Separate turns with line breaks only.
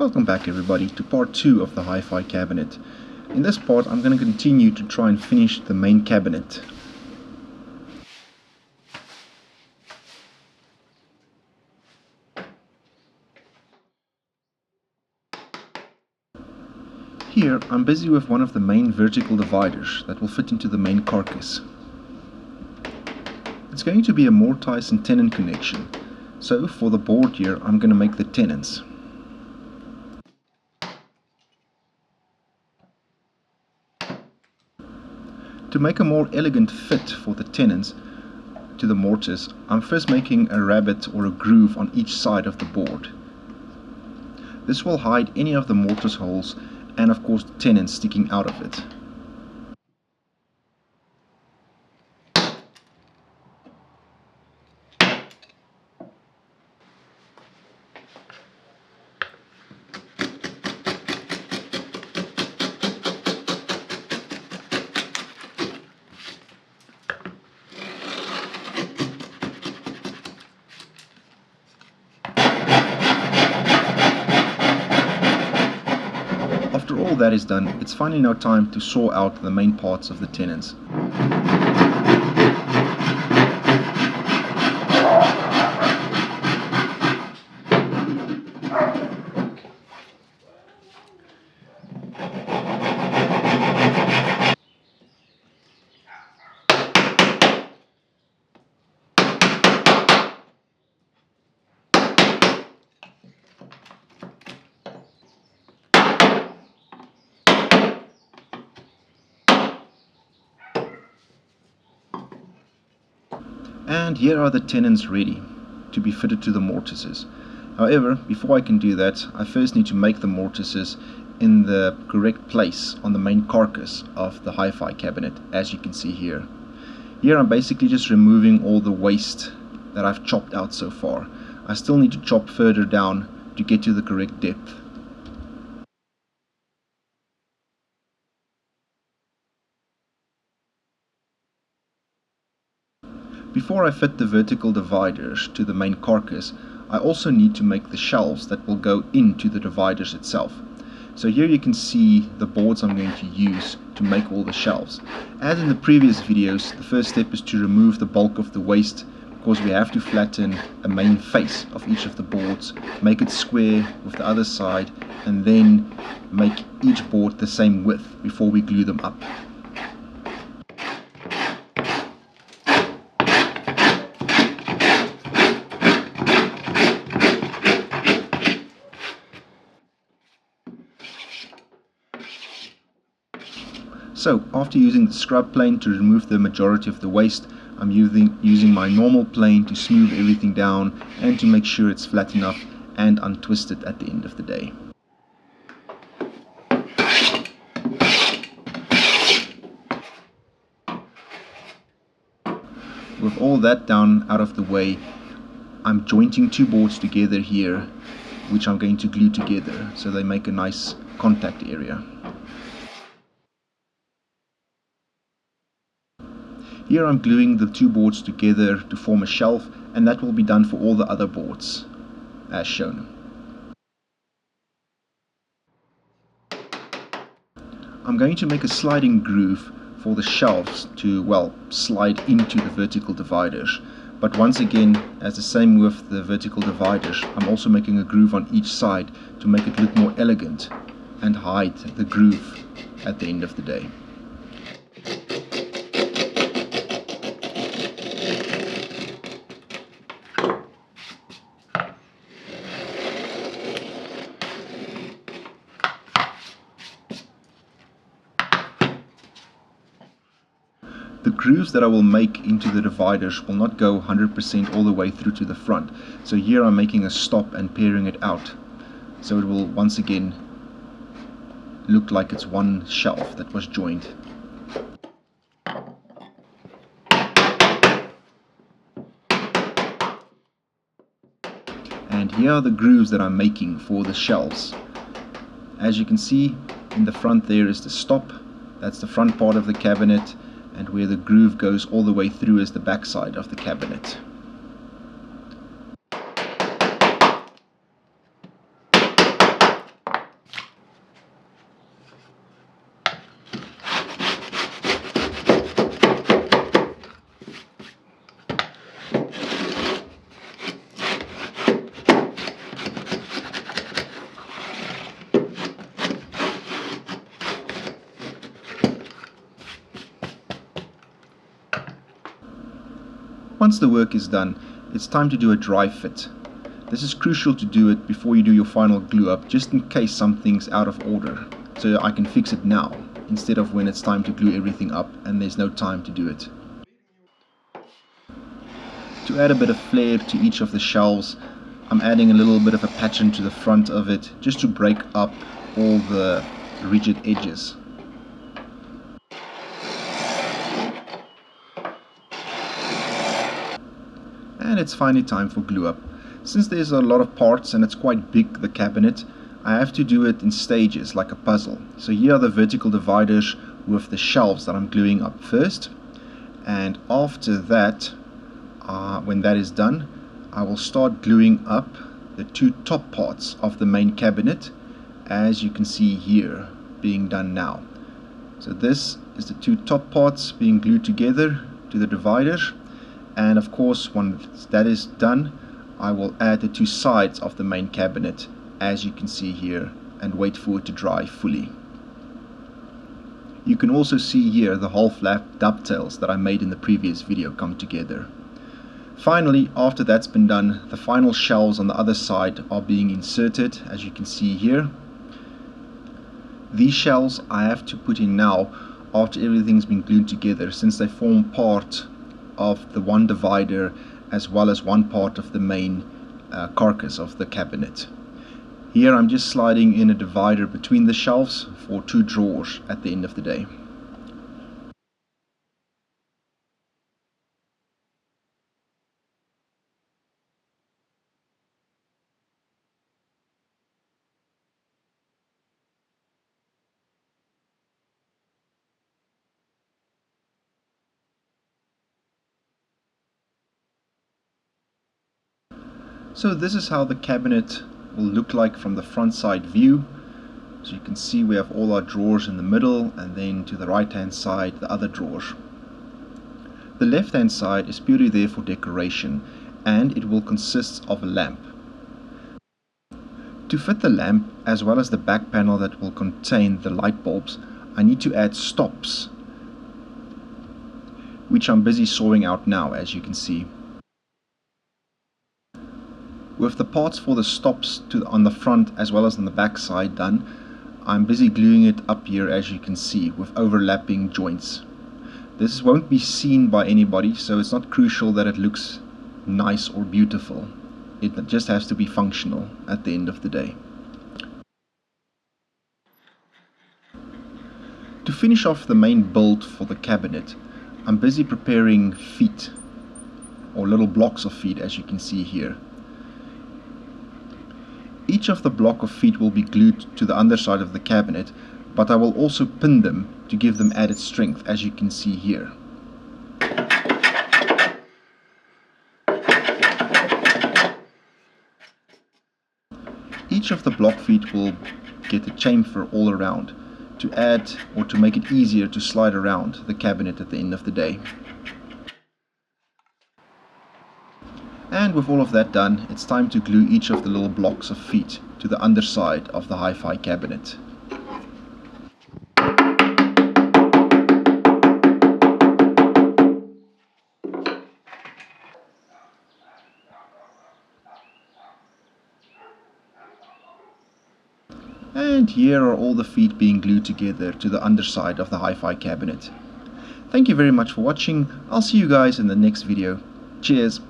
Welcome back everybody to part 2 of the hi-fi cabinet. In this part I'm going to continue to try and finish the main cabinet. Here I'm busy with one of the main vertical dividers that will fit into the main carcass. It's going to be a mortise and tenon connection, so for the board here I'm going to make the tenons. To make a more elegant fit for the tenons to the mortise, I'm first making a rabbet or a groove on each side of the board. This will hide any of the mortise holes and of course the tenons sticking out of it. After all that is done, it's finally now time to saw out the main parts of the tenons. And here are the tenons ready to be fitted to the mortises. However, before I can do that, I first need to make the mortises in the correct place on the main carcass of the hi-fi cabinet, as you can see here. Here I'm basically just removing all the waste that I've chopped out so far. I still need to chop further down to get to the correct depth. Before I fit the vertical dividers to the main carcass, I also need to make the shelves that will go into the dividers itself. So here you can see the boards I'm going to use to make all the shelves. As in the previous videos, the first step is to remove the bulk of the waste, because we have to flatten a main face of each of the boards, make it square with the other side, and then make each board the same width before we glue them up. So, after using the scrub plane to remove the majority of the waste, I'm using my normal plane to smooth everything down and to make sure it's flat enough and untwisted at the end of the day. With all that down out of the way, I'm jointing two boards together here, which I'm going to glue together so they make a nice contact area. Here I'm gluing the two boards together to form a shelf, and that will be done for all the other boards, as shown. I'm going to make a sliding groove for the shelves to, well, slide into the vertical dividers. But once again, as the same with the vertical dividers, I'm also making a groove on each side to make it look more elegant and hide the groove at the end of the day. The grooves that I will make into the dividers will not go 100% all the way through to the front. So here I'm making a stop and paring it out. So it will once again look like it's one shelf that was joined. And here are the grooves that I'm making for the shelves. As you can see, in the front there is the stop. That's the front part of the cabinet. And where the groove goes all the way through is the back side of the cabinet. once the work is done, it's time to do a dry fit. This is crucial to do it before you do your final glue up, just in case something's out of order, so I can fix it now instead of when it's time to glue everything up and there's no time to do it. To add a bit of flair to each of the shelves, I'm adding a little bit of a pattern to the front of it just to break up all the rigid edges. And it's finally time for glue up. Since there's a lot of parts and it's quite big, the cabinet, I have to do it in stages like a puzzle. So here are the vertical dividers with the shelves that I'm gluing up first, and after that, when that is done, I will start gluing up the two top parts of the main cabinet, as you can see here being done now. So this is the two top parts being glued together to the dividers, and of course once that is done, I will add the two sides of the main cabinet, as you can see here, and wait for it to dry fully. You can also see here the half-lap dovetails that I made in the previous video come together. Finally, after that's been done, the final shelves on the other side are being inserted, as you can see here. These shelves I have to put in now after everything's been glued together, since they form part of the one divider as well as one part of the main carcass of the cabinet. Here I'm just sliding in a divider between the shelves for two drawers at the end of the day. So this is how the cabinet will look like from the front side view. So you can see we have all our drawers in the middle, and then to the right hand side the other drawers. The left hand side is purely there for decoration, and it will consist of a lamp. To fit the lamp as well as the back panel that will contain the light bulbs, I need to add stops, which I'm busy sawing out now, as you can see. With the parts for the stops on the front as well as on the back side done, I'm busy gluing it up here, as you can see, with overlapping joints. This won't be seen by anybody, so it's not crucial that it looks nice or beautiful. It just has to be functional at the end of the day. To finish off the main build for the cabinet, I'm busy preparing feet, or little blocks of feet, as you can see here. Each of the block of feet will be glued to the underside of the cabinet, but I will also pin them to give them added strength, as you can see here. Each of the block feet will get a chamfer all around to add or to make it easier to slide around the cabinet at the end of the day. And with all of that done, it's time to glue each of the little blocks of feet to the underside of the hi-fi cabinet. And here are all the feet being glued together to the underside of the hi-fi cabinet. Thank you very much for watching. I'll see you guys in the next video. Cheers!